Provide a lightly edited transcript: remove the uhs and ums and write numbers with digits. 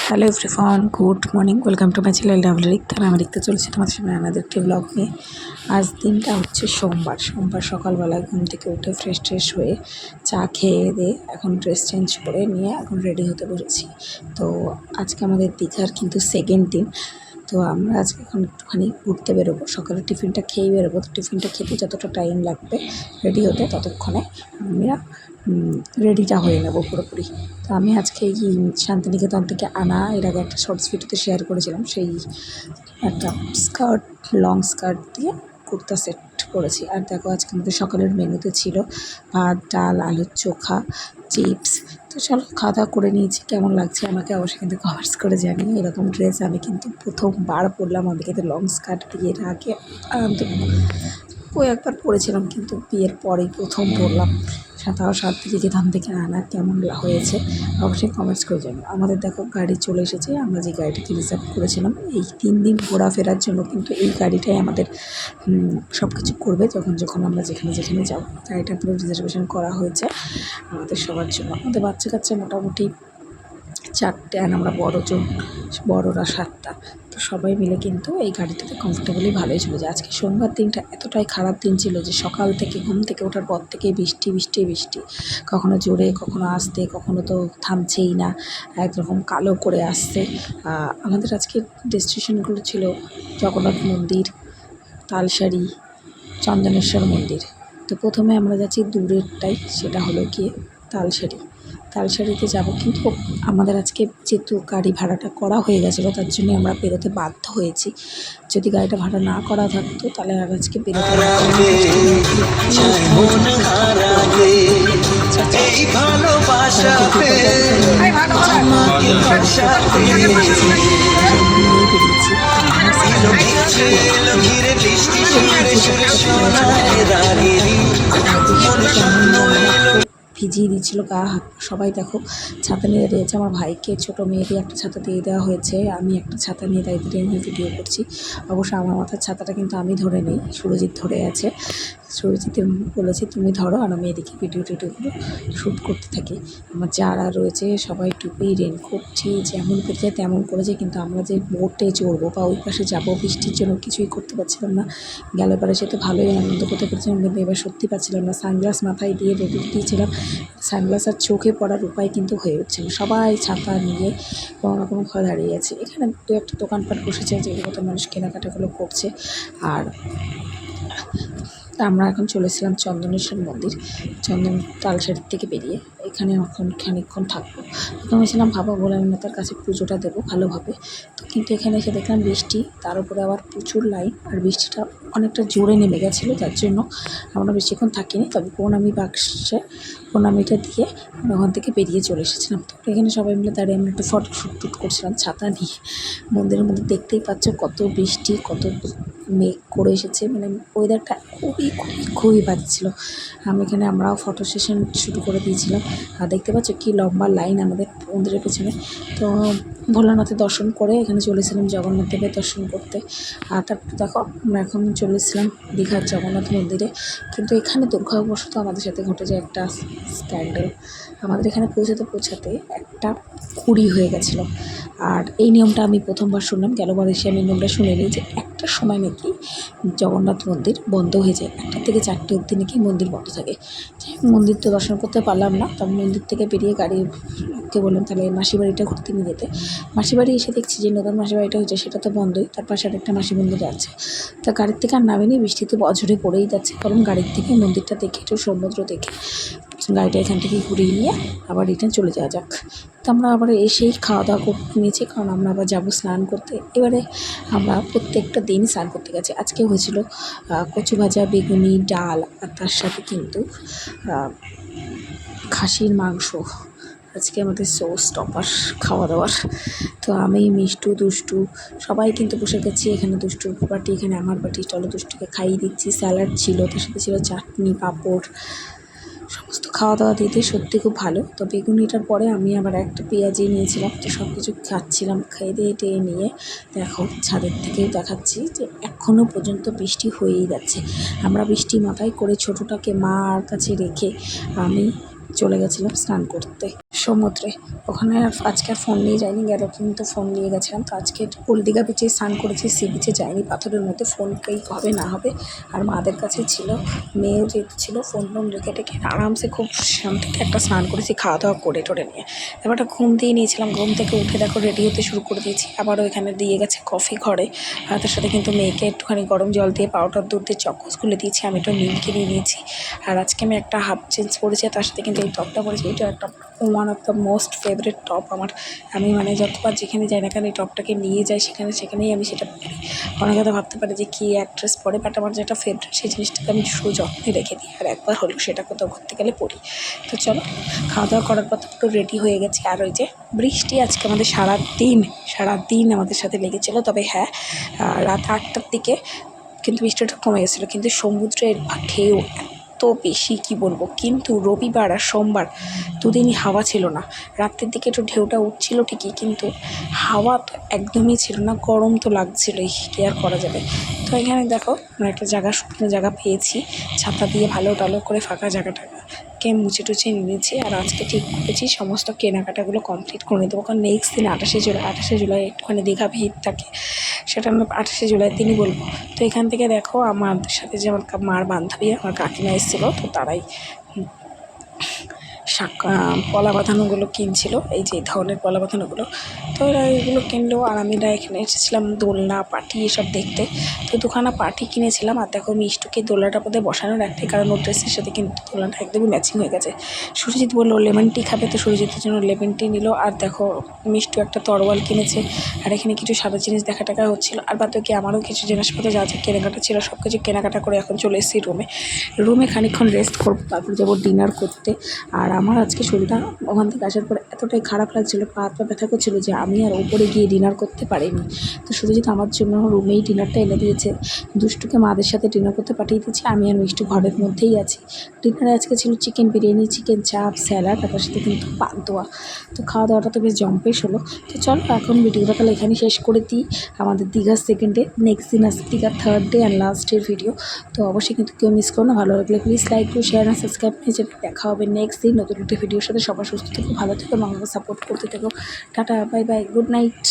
Hello everyone, good morning, welcome to my channel ডাবলিক। তাহলে আমি দেখতে চলেছি তোমাদের সামনে আমাদের একটি ব্লগ নিয়ে। আজ দিনটা হচ্ছে সোমবার সকালবেলায় ঘুম থেকে উঠে ফ্রেশ হয়ে চা খেয়ে দিয়ে এখন ড্রেস চেঞ্জ করে নিয়ে এখন রেডি হতে বসেছি। তো আজকে আমাদের দীঘার কিন্তু সেকেন্ড দিন। তো আমরা আজকে এখন একটুখানি ঘুরতে বেরোবো, সকালে টিফিনটা খেয়েই বেরোবো। তো টিফিনটা খেতে যতটা টাইম লাগবে রেডি হতে, ততক্ষণে আমরা রেডিটা হয়ে নেবো পুরোপুরি। তো আমি আজকে এই শান্তিনিকেতন থেকে আনা, এর আগে একটা শর্টস ভিডিওতে শেয়ার করেছিলাম, সেই একটা লং স্কার্ট দিয়ে কুর্তা সেট করেছি। আর দেখো আজকে আমাদের সকালের মেনুতে ছিল ভাত, ডাল, আলুর চোখা, চিপস। তো চলো খাওয়া দাওয়া করে নিয়েছি। কেমন লাগছে আমাকে অবশ্যই কিন্তু কমেন্টস করে জানিও। এরকম ড্রেস আমি কিন্তু প্রথমবার পরলাম। আমি কিন্তু লং স্কার্ট বিয়ের আগে একবার পরেছিলাম, কিন্তু বিয়ের পরেই প্রথম পরলাম। তাও শান্তিনিকেতন থেকে আনা কেমন হয়েছে অবশ্যই কমেন্টস করে জানিও। আমাদের দেখো গাড়ি চলে এসেছে। আমরা যে গাড়িটাকে রিজার্ভ করেছিলাম এই 3 দিন ঘোরাফেরার জন্য, কিন্তু এই গাড়িটাই আমাদের সব কিছু করবে যখন আমরা যেখানে যাব। গাড়িটা পুরো রিজার্ভেশন করা হয়েছে আমাদের সবার জন্য। আমাদের বাচ্চা কাচ্চা মোটামুটি 4টে, আর আমরা বড়রা 7টা। তো সবাই মিলে কিন্তু এই গাড়িটাতে কমফোর্টেবলি ভালোই চলে যায়। আজকে সোমবার দিনটা এতটাই খারাপ দিন ছিল যে সকাল থেকে ঘুম থেকে ওঠার পর থেকেই বৃষ্টি, কখনো জোরে, কখনো আস্তে, কখনো তো থামছেই না, একরকম কালো করে আসছে। আমাদের আজকে ডেস্টিনেশনগুলো ছিল জগন্নাথ মন্দির, তালসারি, চন্দনেশ্বর মন্দির। তো প্রথমে আমরা যাচ্ছি দূরেরটাই, সেটা হলো গিয়ে তালসারিতে যাব। কিন্তু আমাদের আজকে যেহেতু গাড়ি ভাড়াটা করা হয়ে গেছিলো, তার জন্য আমরা বেরোতে বাধ্য হয়েছি। যদি গাড়িটা ভাড়া না করা থাকতো তাহলে আর আজকে বেরোতে ভিজিয়ে দিচ্ছিলো গা হাত। সবাই দেখো ছাতা নিয়ে দাঁড়িয়েছে। আমার ভাইকে ছোটো মেয়েকে একটা ছাতা দিয়ে দেওয়া হয়েছে, আমি একটা ছাতা নিয়ে দাঁড়িয়ে আমি ভিডিও করছি। অবশ্য আমার মাথার ছাতাটা কিন্তু আমি ধরে নেই, সুরজিৎ ধরে আছে। সুরজিতের বলেছি তুমি ধরো, আর আমি এদিকে ভিডিওগুলো শ্যুট করতে থাকি। আমার যারা রয়েছে সবাই টুপি, রেনকোট যেমন পেরেছে তেমন করেছে, কিন্তু আমরা যে বোটে চড়বো বা ওই পাশে যাবো বৃষ্টির জন্য কিছুই করতে পারছিলাম না। গেলে পরে সে তো ভালোই আনন্দ করতে পেরেছিলাম, কিন্তু এবার সত্যি পাচ্ছিলাম না। সানগ্লাস মাথায় দিয়ে রেডি দিয়েছিলাম, সানগ্লাস আর চোখে পড়ার উপায় কিন্তু হয়ে উঠছে না। সবাই ছাতা নিয়ে কোনো না কোনো ঘরে দাঁড়িয়ে আছে। এখানে 2-একটা দোকানপাট বসেছে, যেগুলো তো মানুষ কেনাকাটাগুলো করছে। আর আমরা এখন চলেছিলাম চন্দনেশ্বর মন্দির। তালসারির থেকে বেরিয়ে এখানে এখন খানিকক্ষণ থাকবো। ভেবেছিলাম বাবা ভোলানাথের কাছে পুজোটা দেবো ভালোভাবে। তো কিন্তু এখানে এসে দেখলাম বৃষ্টি, তার উপরে আবার প্রচুর লাইন, আর বৃষ্টিটা অনেকটা জোরে নেমে গেছিলো, যার জন্য আমরা বেশিক্ষণ থাকিনি। তবে প্রণামীটা দিয়ে আমরা ওখান থেকে বেরিয়ে চলে এসেছিলাম। তো এখানে সবাই মিলে দাঁড়িয়ে আমরা একটু ফটোশ্যুট করছিলাম ছাতা নিয়ে। মন্দিরের মধ্যে দেখতেই পাচ্ছ কত বৃষ্টি, কত মেঘ করে এসেছে, মানে ওয়েদারটা খুবই বাজে ছিল। আমরাও ফটো সেশন শুরু করে দিয়েছিলাম। আর দেখতে পাচ্ছ কি লম্বা লাইন আমাদের মন্দিরের পেছনে। তো ভোলানাথের দর্শন করে এখানে চলেছিলাম জগন্নাথ দেবের দর্শন করতে। আর তারপর দেখো আমরা এখন চলেছিলাম দীঘার জগন্নাথ মন্দিরে। কিন্তু এখানে দুর্ভাগ্যবশত আমাদের সাথে ঘটে যায় একটা স্ক্যান্ডাল। আমাদের এখানে পৌঁছাতে একটা কুড়ি হয়ে গেছিলো। আর এই নিয়মটা আমি প্রথমবার শুনলাম, গেলবার এসে আমি নিয়মটা শুনে নিই যে একটার সময় নাকি জগন্নাথ মন্দির বন্ধ হয়ে যায়, 1টা থেকে 4টে অবধি নাকি মন্দির বন্ধ থাকে। মন্দির তো দর্শন করতে পারলাম না। তবে মন্দির থেকে বেরিয়ে গাড়িকে বললাম তাহলে মাসিবাড়িটা ঘুরতে নিয়ে যেতে। মাসিবাড়ি এসে দেখছি যে নতুন মাসিবাড়িটা হচ্ছে সেটা তো বন্ধই, তার পাশে আরেকটা মাসি মন্দির আছে। তা গাড়ির থেকে আর নামিনি, বৃষ্টিতে অঝরে পড়েই যাচ্ছে, কারণ গাড়ির থেকে মন্দিরটা দেখে একটু সমুদ্র দেখে গাড়িটা এখান থেকে ঘুরিয়ে নিয়ে আবার রিটার্ন চলে যাওয়া যাক। তো আমরা আবার এসেই খাওয়া দাওয়া করে নিয়েছি, কারণ আমরা আবার যাবো স্নান করতে। এবারে আমরা প্রত্যেকটা দিন স্নান করতে গেছি। আজকে হয়েছিল কচু ভাজা, বেগুনি, ডাল, আর তার সাথে কিন্তু খাসির মাংস। আজকে আমাদের স্টপার খাওয়া দাওয়ার। তো আমি, মিষ্টু, দুষ্টু সবাই কিন্তু বসে গেছি। এখানে দুষ্টুর পার্টি, এখানে আমার পার্টি। চলো দুষ্টুকে খাইয়ে দিচ্ছি। স্যালাড ছিল, তার সাথে ছিল চাটনি, পাঁপড়, সমস্ত খাওয়া দাওয়া দিতে সত্যি খুব ভালো। তো বেগুনিটার পরে আমি আবার একটা পেঁয়াজি নিয়েছিলাম, তো সব কিছু খাচ্ছিলাম। খেয়ে দিয়ে টেয়ে নিয়ে দেখো ছাদের থেকেই দেখাচ্ছি যে এখনও পর্যন্ত বৃষ্টি হয়েই যাচ্ছে। আমরা বৃষ্টি মাথায় করে ছোটোটাকে মার কাছে রেখে আমি চলে গেছিলাম স্নান করতে সমুদ্রে। ওখানে আজকে আর ফোন নিয়ে যাইনি, গেল কিন্তু ফোন নিয়ে গেছিলাম। তো আজকে হলদিঘা বিচে স্নান করেছি, সি বিচে যাইনি, পাথরের মধ্যে ফোন কেই হবে না হবে। আর মাদের কাছে ছিল, মেয়েও যেহেতু ছিল, ফোন রেখে টেখে আরামসে খুব শান্তিতে একটা স্নান করেছি খাওয়া দাওয়া করে টোরে নিয়ে। এবারটা ঘুম দিয়ে নিয়েছিলাম, ঘুম থেকে উঠে দেখো রেডি হতে শুরু করে দিয়েছি। আবারও এখানে দিয়ে গেছে কফি ঘরে, আর তার সাথে কিন্তু মেয়েকে একটুখানি গরম জল দিয়ে পাউডার দুধ দিয়ে চকোস গুলে দিয়েছি। আমি একটু নিমকি নিয়ে নিয়েছি। আর আজকে আমি একটা হাফ চেঞ্জ করেছি, তার সাথে কিন্তু এই টপটা পরেছি। এটা একটা one of the most favourite top আমার। আমি মানে যতবার যেখানে যাই না কেন এই টপটাকে নিয়ে যাই, সেখানেই আমি সেটা পরি। অনেকে তো ভাবতে পারে যে কী অ্যাক্ট্রেস পরে, বাট আমার যেটা ফেভারিট সেই জিনিসটাকে আমি সুযত্নে রেখে দিই। আর একবার হলেও সেটা কোথাও ঘুরতে গেলে পরি। তো চলো খাওয়া দাওয়া করার পর একটু রেডি হয়ে গেছি। আর ওই যে বৃষ্টি আজকে আমাদের সারাদিন আমাদের সাথে লেগেছিলো। তবে হ্যাঁ, রাত 8টার দিকে কিন্তু বৃষ্টিটা কমে গেছিলো, কিন্তু সমুদ্রের ঢেউ এত বেশি কি বলবো। কিন্তু রবিবার আর সোমবার দুদিনই হাওয়া ছিল না। রাত্রের দিকে একটু ঢেউটা উঠছিল ঠিকই, কিন্তু হাওয়া তো একদমই ছিল না। গরম তো লাগছিলোই, কি আর করা যাবে। তো এখানে দেখো আমরা একটা শুকনো জায়গা পেয়েছি, ছাতা দিয়ে ভালো করে ফাঁকা জায়গাটাকে মুছে টুছে নিয়েছি। আর আজকে ঠিক করেছি সমস্ত কেনাকাটাগুলো কমপ্লিট করে দেবো, কারণ নেক্সট দিন 28শে জুলাই একটুখানি দীঘা ভিড় থাকে, সেটা আমি 28শে জুলাই দিনই বলবো। তো এখান থেকে দেখো আমাদের সাথে যে আমার মার বান্ধবী, আমার কাকিমা এসেছিলো, তো তারাই পলা বাঁধানোগুলো কিনছিল, এই যে ধরনের পলা বাঁধানোগুলো। তো এরা এগুলো কিনলো, আর আমি এখানে এসেছিলাম দোলনা পাটি এসব দেখতে। তো দুখানা পাটি কিনেছিলাম। আর দেখো মিষ্টুকে দোলনাটার মধ্যে বসানোর একটাই কারণ, ওর ড্রেসের সাথে কিন্তু দোলনাটা একদমই ম্যাচিং হয়ে গেছে। সুরজিৎ বললো লেমন টি খাবে, তো সুরজিতের জন্য লেমন টি নিল। আর দেখো মিষ্টু একটা তরোয়াল কিনেছে। আর এখানে কিছু সাদা জিনিস দেখা হচ্ছিলো। আর বাদ বাকি আমারও কিছু জিনিসপত্র যা যা কেনাকাটা ছিল সব কিছু কেনাকাটা করে এখন চলে এসেছি রুমে খানিকক্ষণ রেস্ট করবো, তারপর যাবো ডিনার করতে। আর আমার আজকে শরীরটা ওখান থেকে আসার পর এতটাই খারাপ লাগছিলো, পা হাত পা ব্যথা করছিলো, যে আমি আর ওপরে গিয়ে ডিনার করতে পারিনি। তো সুরজিৎ আমার জন্য রুমেই ডিনারটা এনে দিয়েছে। দুষ্টুকে মাদের সাথে ডিনার করতে পাঠিয়ে দিয়েছি, আমি আর মিষ্টু ঘরের মধ্যেই আছি। ডিনারে আজকে ছিল চিকেন বিরিয়ানি, চিকেন চাপ, স্যালাড, তার সাথে কিন্তু পান্তুয়া। তো খাওয়া দাওয়াটা তো বেশ জম্পেশ হলো। তো চলো এখন ভিডিওটা তাহলে এখানে শেষ করে দিই। আমাদের দীঘার সেকেন্ড ডে, নেক্সট দিন আসছে দীঘার থার্ড ডে অ্যান্ড লাস্টের ভিডিও। তো অবশ্যই কিন্তু কেউ মিস করো না। ভালো লাগলে প্লিজ লাইক করো, শেয়ার আর সাবস্ক্রাইব নিয়ে দেখা হবে নেক্সট দিন নতুন একটা ভিডিওর সাথে। সবার সুস্থ থেকো, ভালো থেকো, এবং আমাকে সাপোর্ট করতে থেকো। Tata, bye bye, good night.